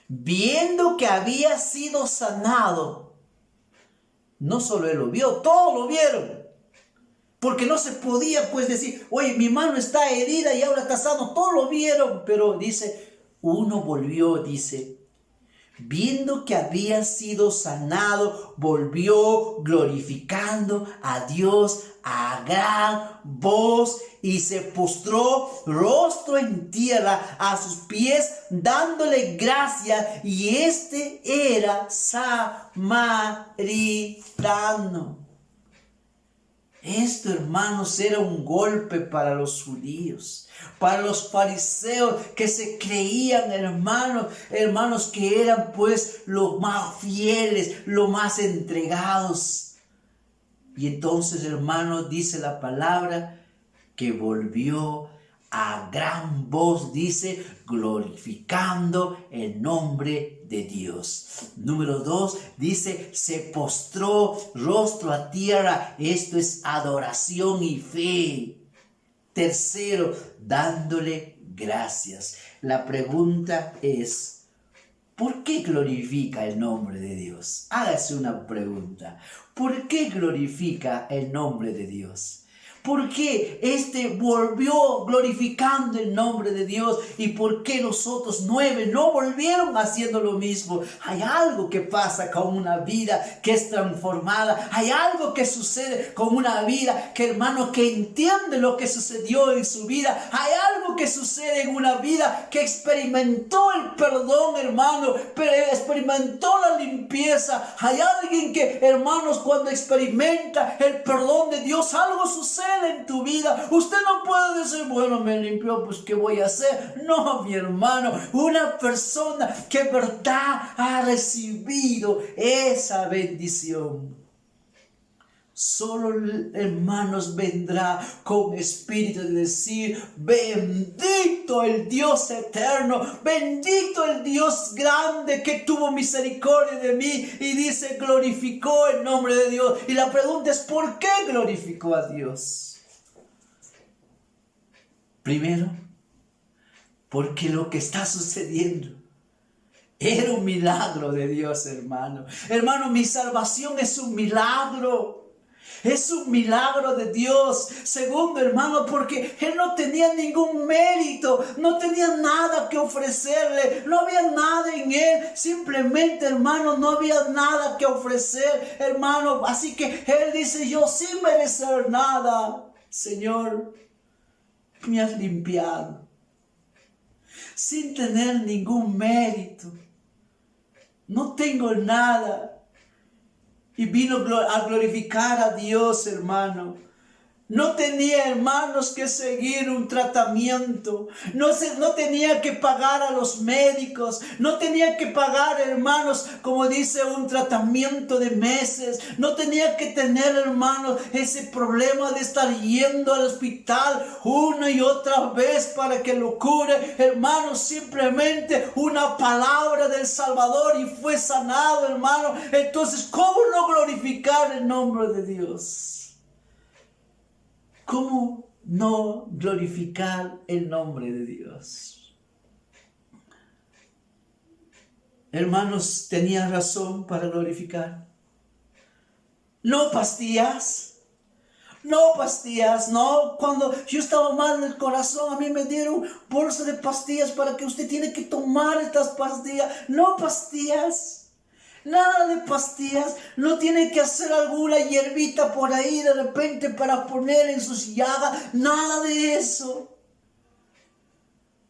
viendo que había sido sanado, no solo él lo vio, todos lo vieron. Porque no se podía pues decir, oye, mi mano está herida y ahora está sano, todos lo vieron. Pero dice, uno volvió, dice, viendo que había sido sanado, volvió glorificando a Dios a gran voz y se postró rostro en tierra a sus pies, dándole gracia, y este era samaritano. Esto, hermanos, era un golpe para los judíos, para los fariseos que se creían hermanos que eran pues los más fieles, los más entregados. Y entonces, hermanos, dice la palabra que volvió a gran voz, dice, glorificando el nombre de Dios. Número 2, dice, se postró rostro a tierra. Esto es adoración y fe. Tercero, dándole gracias. La pregunta es, ¿por qué glorifica el nombre de Dios? Hágase una pregunta. ¿Por qué glorifica el nombre de Dios? ¿Por qué volvió glorificando el nombre de Dios? ¿Y por qué los otros 9 no volvieron haciendo lo mismo? Hay algo que pasa con una vida que es transformada. Hay algo que sucede con una vida que, hermano, que entiende lo que sucedió en su vida. Hay algo que sucede en una vida que experimentó el perdón, hermano, pero experimentó la limpieza. Hay alguien que, hermanos, cuando experimenta el perdón de Dios, algo sucede en tu vida. Usted no puede decir, bueno, me limpió, pues ¿qué voy a hacer? No, mi hermano, una persona que en verdad ha recibido esa bendición, solo, hermanos, vendrá con espíritu de decir, bendito el Dios eterno, bendito el Dios grande que tuvo misericordia de mí, y dice, glorificó el nombre de Dios. Y la pregunta es, ¿por qué glorificó a Dios? Primero, porque lo que está sucediendo Era un milagro de Dios, hermano. Hermano, mi salvación es un milagro. Es un milagro de Dios. Segundo, hermano, porque Él no tenía ningún mérito, no tenía nada que ofrecerle, no había nada en Él. Simplemente, hermano, no había nada que ofrecer, hermano. Así que Él dice, yo sin merecer nada, Señor, me has limpiado. Sin tener ningún mérito. No tengo nada. Y vino a glorificar a Dios, hermano. No tenía, hermanos, que seguir un tratamiento. No tenía que pagar a los médicos. No tenía que pagar, hermanos, como dice, un tratamiento de meses. No tenía que tener, hermanos, ese problema de estar yendo al hospital una y otra vez para que lo cure. Hermanos, simplemente una palabra del Salvador y fue sanado, hermano. Entonces, ¿cómo no glorificar el nombre de Dios? ¿Cómo no glorificar el nombre de Dios? Hermanos, tenía razón para glorificar. No pastillas. No pastillas, no. Cuando yo estaba mal en el corazón, a mí me dieron bolsa de pastillas para que usted tiene que tomar estas pastillas. No pastillas. Nada de pastillas, no tiene que hacer alguna hierbita por ahí de repente para poner en sus llagas, nada de eso.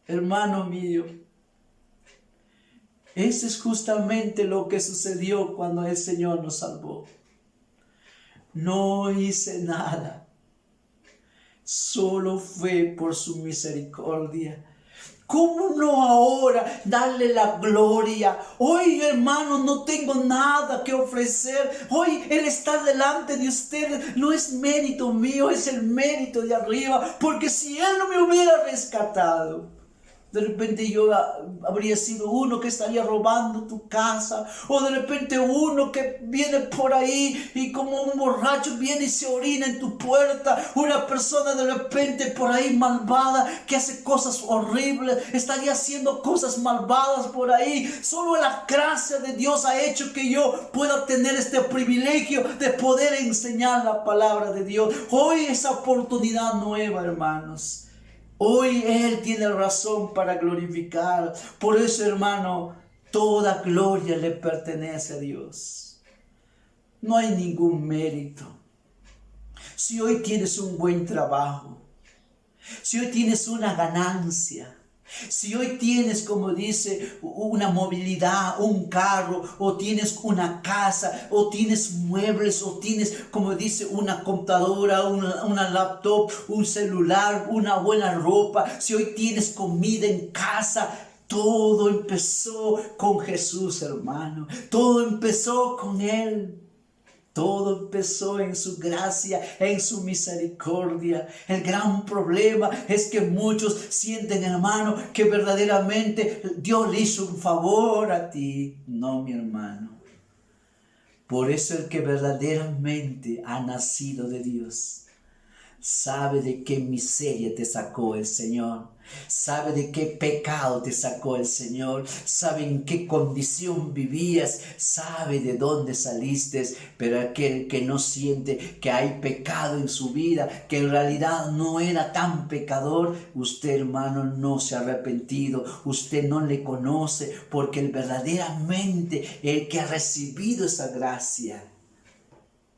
Hermano mío, eso es justamente lo que sucedió cuando el Señor nos salvó. No hice nada, solo fue por su misericordia. ¿Cómo no ahora darle la gloria? Hoy, hermano, no tengo nada que ofrecer. Hoy el estar delante de ustedes no es mérito mío, es el mérito de arriba. Porque si Él no me hubiera rescatado, de repente yo habría sido uno que estaría robando tu casa. O de repente uno que viene por ahí y como un borracho viene y se orina en tu puerta. Una persona de repente por ahí malvada que hace cosas horribles. Estaría haciendo cosas malvadas por ahí. Solo la gracia de Dios ha hecho que yo pueda tener este privilegio de poder enseñar la palabra de Dios. Hoy esa oportunidad nueva, hermanos. Hoy Él tiene razón para glorificar. Por eso, hermano, toda gloria le pertenece a Dios. No hay ningún mérito. Si hoy tienes un buen trabajo, si hoy tienes una ganancia, si hoy tienes, como dice, una movilidad, un carro, o tienes una casa, o tienes muebles, o tienes, como dice, una computadora, una laptop, un celular, una buena ropa, si hoy tienes comida en casa, todo empezó con Jesús, hermano. Todo empezó con Él. Todo empezó en su gracia, en su misericordia. El gran problema es que muchos sienten, hermano, que verdaderamente Dios le hizo un favor a ti. No, mi hermano. Por eso el que verdaderamente ha nacido de Dios sabe de qué miseria te sacó el Señor. Sabe de qué pecado te sacó el Señor. Sabe en qué condición vivías. Sabe de dónde saliste. Pero aquel que no siente que hay pecado en su vida, que en realidad no era tan pecador, usted, hermano, no se ha arrepentido. Usted no le conoce, porque verdaderamente el que ha recibido esa gracia,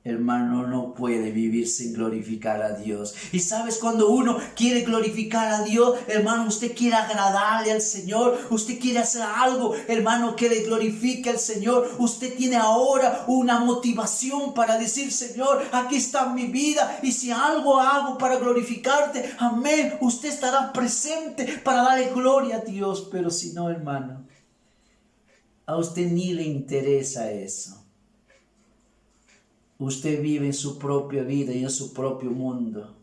hermano, no puede vivir sin glorificar a Dios. Y sabes, cuando uno quiere glorificar a Dios, hermano, usted quiere agradarle al Señor, usted quiere hacer algo, hermano, que le glorifique al Señor. Usted tiene ahora una motivación para decir: Señor, aquí está mi vida, y si algo hago para glorificarte, amén, usted estará presente para darle gloria a Dios. Pero si no, hermano, a usted ni le interesa eso. Usted vive en su propia vida y en su propio mundo.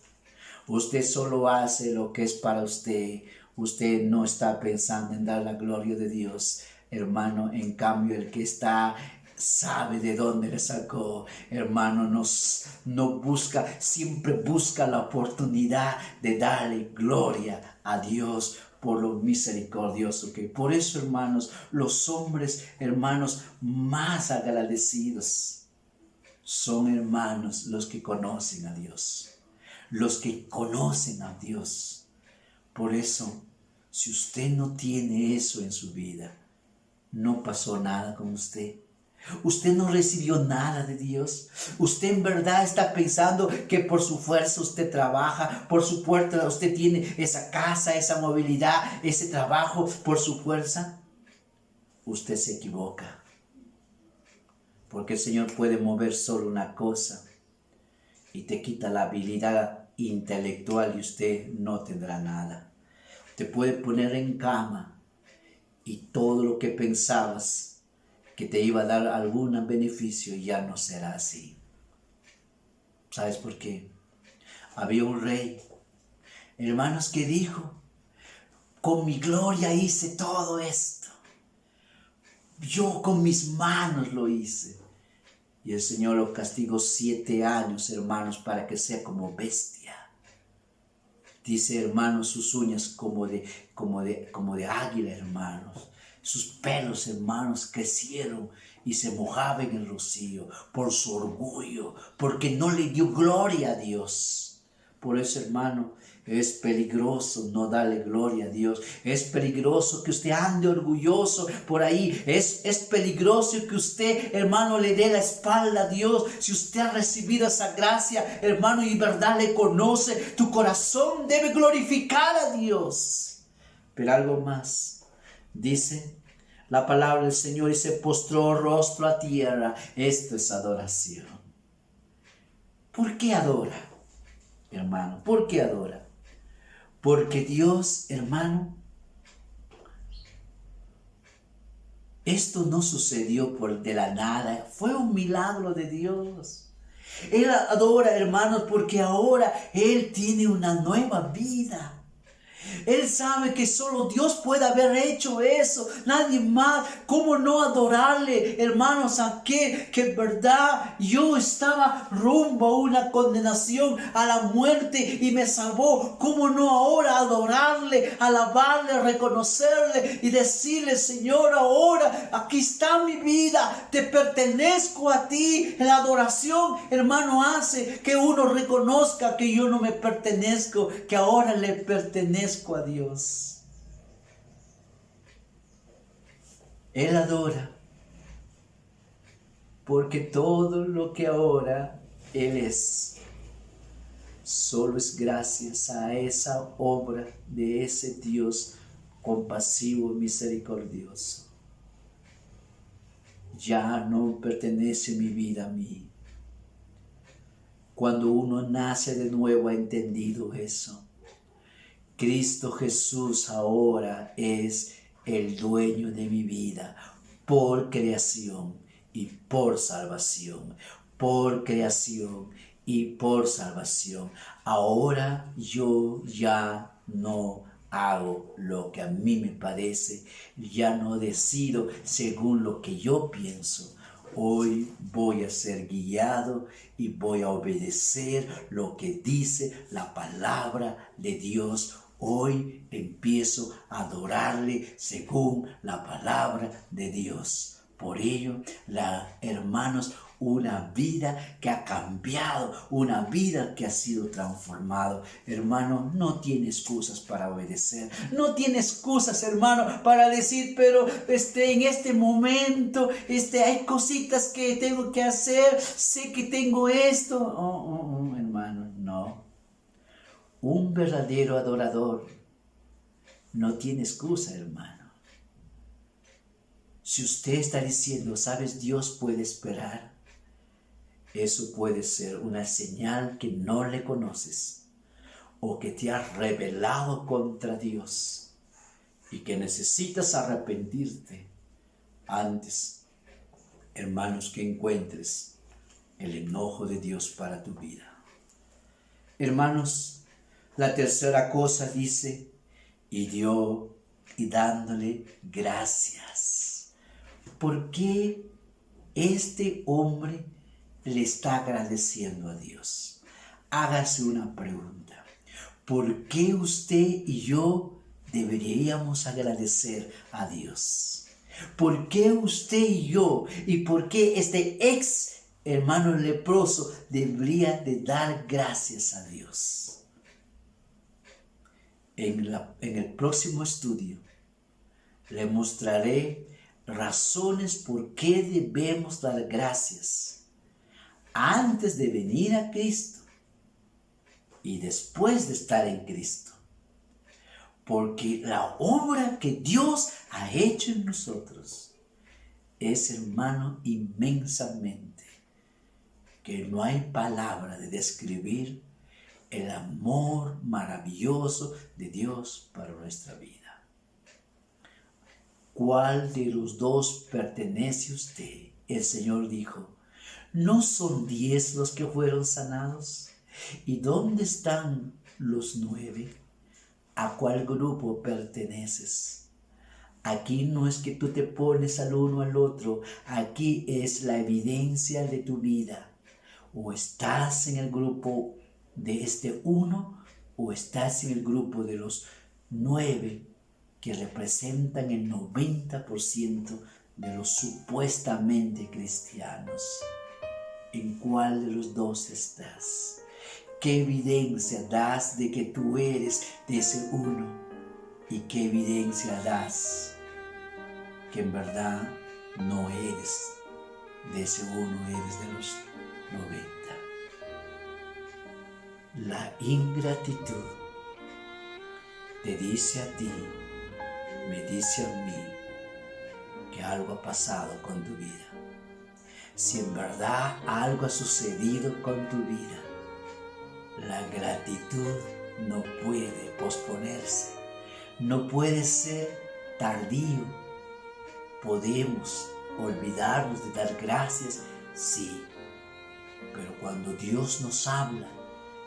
Usted solo hace lo que es para usted. Usted no está pensando en dar la gloria de Dios. Hermano, en cambio, el que está sabe de dónde le sacó. Hermano, no busca, siempre busca la oportunidad de darle gloria a Dios. por lo misericordioso que. Por eso, hermanos, los hombres, hermanos, más agradecidos son, hermanos, los que conocen a Dios. Los que conocen a Dios. Por eso, si usted no tiene eso en su vida, no pasó nada con usted. Usted no recibió nada de Dios. Usted en verdad está pensando que por su fuerza usted trabaja, por su fuerza usted tiene esa casa, esa movilidad, ese trabajo, por su fuerza. Usted se equivoca. Porque el Señor puede mover solo una cosa y te quita la habilidad intelectual y usted no tendrá nada. Te puede poner en cama y todo lo que pensabas que te iba a dar algún beneficio ya no será así. ¿Sabes por qué? Había un rey, hermanos, que dijo: con mi gloria hice todo esto. Yo con mis manos lo hice. Y el Señor lo castigó 7 años, hermanos, para que sea como bestia. Dice, hermanos, sus uñas como de águila, hermanos. Sus pelos, hermanos, crecieron y se mojaban en el rocío por su orgullo, porque no le dio gloria a Dios. Por eso, hermano, es peligroso no darle gloria a Dios. Es peligroso que usted ande orgulloso por ahí. Es peligroso que usted, hermano, le dé la espalda a Dios. Si usted ha recibido esa gracia, hermano, y verdad le conoce, tu corazón debe glorificar a Dios. Pero algo más. Dice la palabra del Señor y se postró rostro a tierra. Esto es adoración. ¿Por qué adora, hermano? ¿Por qué adora? Porque Dios, hermano, esto no sucedió de la nada. Fue un milagro de Dios. Él adora, hermanos, porque ahora Él tiene una nueva vida. Él sabe que solo Dios puede haber hecho eso, nadie más. ¿Cómo no adorarle, hermanos, a que en verdad yo estaba rumbo a una condenación, a la muerte, y me salvó? ¿Cómo no ahora adorarle, alabarle, reconocerle y decirle: Señor, ahora aquí está mi vida, te pertenezco a ti? La adoración, hermano, hace que uno reconozca que yo no me pertenezco, que ahora le pertenezco a Dios. Él adora porque todo lo que ahora Él es, solo es gracias a esa obra de ese Dios compasivo, misericordioso. Ya no pertenece mi vida a mí. Cuando uno nace de nuevo ha entendido eso. Cristo Jesús ahora es el dueño de mi vida por creación y por salvación. Por creación y por salvación. Ahora yo ya no hago lo que a mí me parece, ya no decido según lo que yo pienso. Hoy voy a ser guiado y voy a obedecer lo que dice la palabra de Dios. Hoy empiezo a adorarle según la palabra de Dios. Por ello, hermanos, una vida que ha cambiado, una vida que ha sido transformado. Hermano, no tiene excusas para obedecer. No tiene excusas, hermano, para decir: pero en este momento hay cositas que tengo que hacer, sé que tengo esto. Hermano, no. Un verdadero adorador no tiene excusa, hermano. Si usted está diciendo: sabes, Dios puede esperar, eso puede ser una señal que no le conoces o que te has rebelado contra Dios y que necesitas arrepentirte antes, hermanos, que encuentres el enojo de Dios para tu vida. Hermanos, la tercera cosa dice: y dio y dándole gracias. ¿Por qué este hombre le está agradeciendo a Dios? Hágase una pregunta. ¿Por qué usted y yo deberíamos agradecer a Dios? ¿Por qué usted y yo, y por qué este ex hermano leproso debería de dar gracias a Dios? En el próximo estudio le mostraré razones por qué debemos dar gracias antes de venir a Cristo y después de estar en Cristo. Porque la obra que Dios ha hecho en nosotros es, hermano, inmensamente, que no hay palabra de describir el amor maravilloso de Dios para nuestra vida. ¿Cuál de los dos pertenece a usted? El Señor dijo, ¿no son 10 los que fueron sanados? ¿Y dónde están los 9? ¿A cuál grupo perteneces? Aquí no es que tú te pones al uno al otro, aquí es la evidencia de tu vida. O estás en el grupo de este uno, o estás en el grupo de los 9 que representan el 90% de los supuestamente cristianos. ¿En cuál de los dos estás? ¿Qué evidencia das de que tú eres de ese uno? ¿Y qué evidencia das que en verdad no eres de ese uno, eres de los 90? La ingratitud te dice a ti, me dice a mí, que algo ha pasado con tu vida. Si en verdad algo ha sucedido con tu vida, la gratitud no puede posponerse, no puede ser tardío. Podemos olvidarnos de dar gracias, sí, pero cuando Dios nos habla,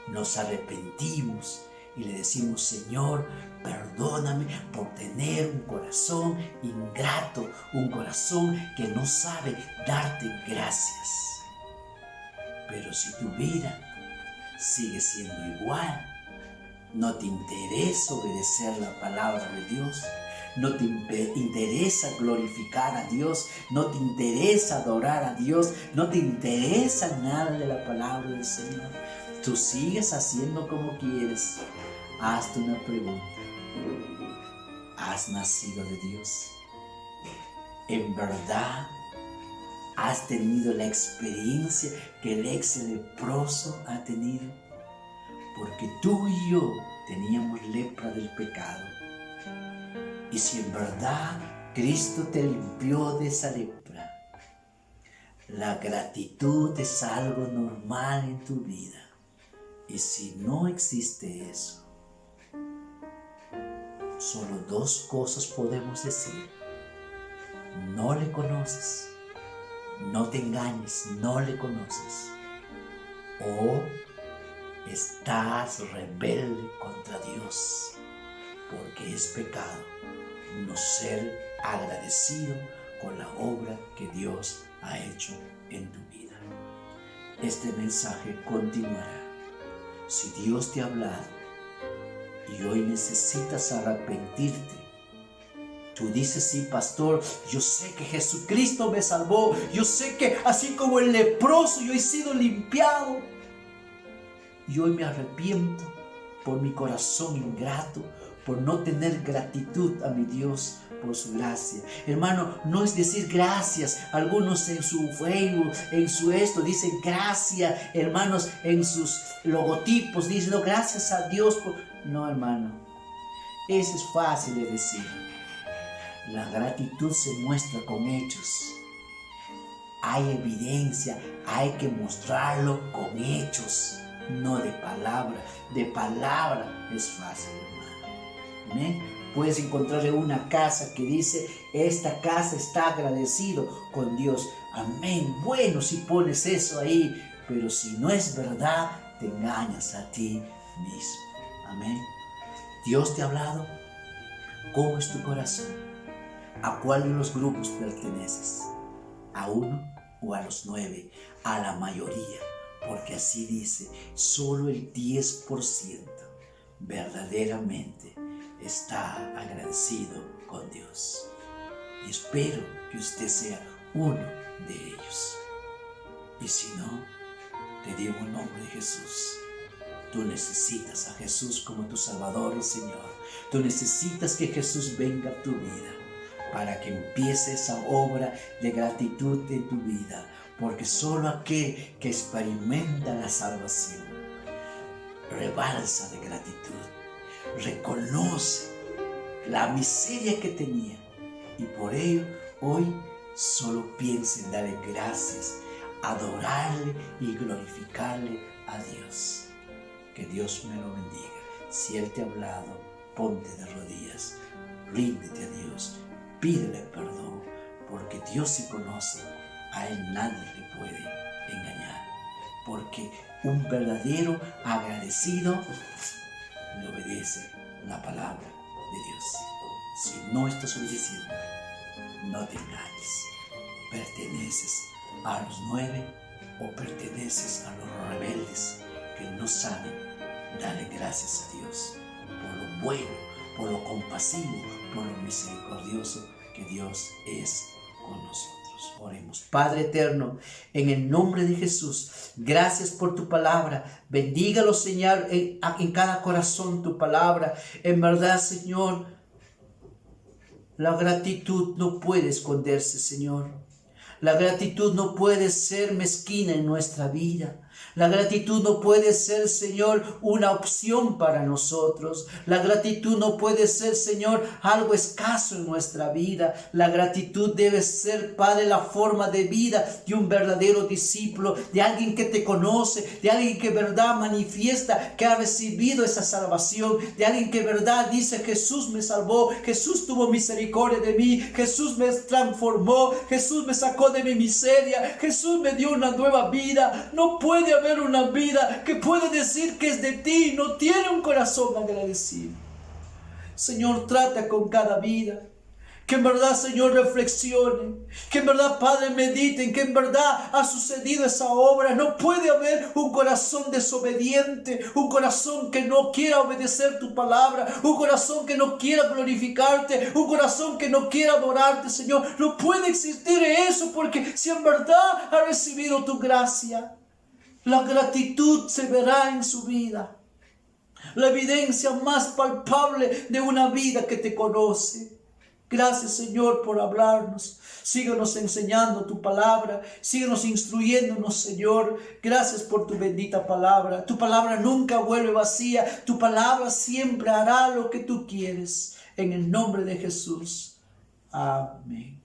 nos arrepentimos y le decimos, Señor, perdóname por tener un corazón ingrato, un corazón que no sabe darte gracias. Pero si tu vida sigue siendo igual, no te interesa obedecer la palabra de Dios, no te interesa glorificar a Dios, no te interesa adorar a Dios, no te interesa nada de la palabra del Señor, tú sigues haciendo como quieres. Hazte una pregunta: ¿has nacido de Dios? ¿En verdad has tenido la experiencia que el ex leproso ha tenido? Porque tú y yo teníamos lepra del pecado. Y si en verdad Cristo te limpió de esa lepra, la gratitud es algo normal en tu vida. Y si no existe eso, solo 2 cosas podemos decir: no le conoces, no te engañes, no le conoces, o estás rebelde contra Dios, porque es pecado no ser agradecido con la obra que Dios ha hecho en tu vida. Este mensaje continuará. Si Dios te ha hablado y hoy necesitas arrepentirte, tú dices, sí, pastor, yo sé que Jesucristo me salvó, yo sé que así como el leproso yo he sido limpiado, y hoy me arrepiento por mi corazón ingrato, por no tener gratitud a mi Dios por su gracia. Hermano, no es decir gracias. Algunos en su Facebook, en su esto, dicen gracias. Hermanos, en sus logotipos dicen, no, gracias a Dios por... No, hermano, eso es fácil de decir. La gratitud se muestra con hechos. Hay evidencia, hay que mostrarlo con hechos, no de palabra. De palabra es fácil, hermano. ¿Amén? Puedes encontrar una casa que dice, esta casa está agradecido con Dios. Amén. Bueno, si pones eso ahí, pero si no es verdad, te engañas a ti mismo. Amén. Dios te ha hablado. ¿Cómo es tu corazón? ¿A cuál de los grupos perteneces? ¿A uno o a los 9? A la mayoría, porque así dice, solo el 10% verdaderamente está agradecido con Dios. Y espero que usted sea uno de ellos. Y si no, te digo en nombre de Jesús, tú necesitas a Jesús como tu Salvador y Señor. Tú necesitas que Jesús venga a tu vida para que empiece esa obra de gratitud en tu vida. Porque solo aquel que experimenta la salvación rebalsa de gratitud, reconoce la miseria que tenía y por ello hoy solo piensa en darle gracias, adorarle y glorificarle a Dios. Que Dios me lo bendiga. Si Él te ha hablado, ponte de rodillas, ríndete a Dios, pídele perdón, porque Dios sí conoce, a Él nadie le puede engañar, porque un verdadero agradecido le obedece la palabra de Dios. Si no estás obedeciendo, no te engañes. ¿Perteneces a los 9 o perteneces a los rebeldes que no saben darle gracias a Dios por lo bueno, por lo compasivo, por lo misericordioso que Dios es con nosotros? Oremos. Padre eterno, en el nombre de Jesús, gracias por tu palabra. Bendígalo, Señor, en cada corazón tu palabra. En verdad, Señor, la gratitud no puede esconderse, Señor. La gratitud no puede ser mezquina en nuestra vida. La gratitud no puede ser, Señor, una opción para nosotros. La gratitud no puede ser, Señor, algo escaso en nuestra vida. La gratitud debe ser, Padre, la forma de vida de un verdadero discípulo, de alguien que te conoce, de alguien que verdad manifiesta que ha recibido esa salvación, de alguien que verdad dice: Jesús me salvó, Jesús tuvo misericordia de mí, Jesús me transformó, Jesús me sacó de mi miseria, Jesús me dio una nueva vida. No puede haber una vida que puede decir que es de ti y no tiene un corazón agradecido. Señor, trata con cada vida. Que en verdad, Señor, reflexionen. Que en verdad, Padre, mediten. Que en verdad ha sucedido esa obra. No puede haber un corazón desobediente. Un corazón que no quiera obedecer tu palabra. Un corazón que no quiera glorificarte. Un corazón que no quiera adorarte, Señor. No puede existir eso, porque si en verdad ha recibido tu gracia, la gratitud se verá en su vida. La evidencia más palpable de una vida que te conoce. Gracias, Señor, por hablarnos. Síguenos enseñando tu palabra. Síguenos instruyéndonos, Señor. Gracias por tu bendita palabra. Tu palabra nunca vuelve vacía. Tu palabra siempre hará lo que tú quieres. En el nombre de Jesús. Amén.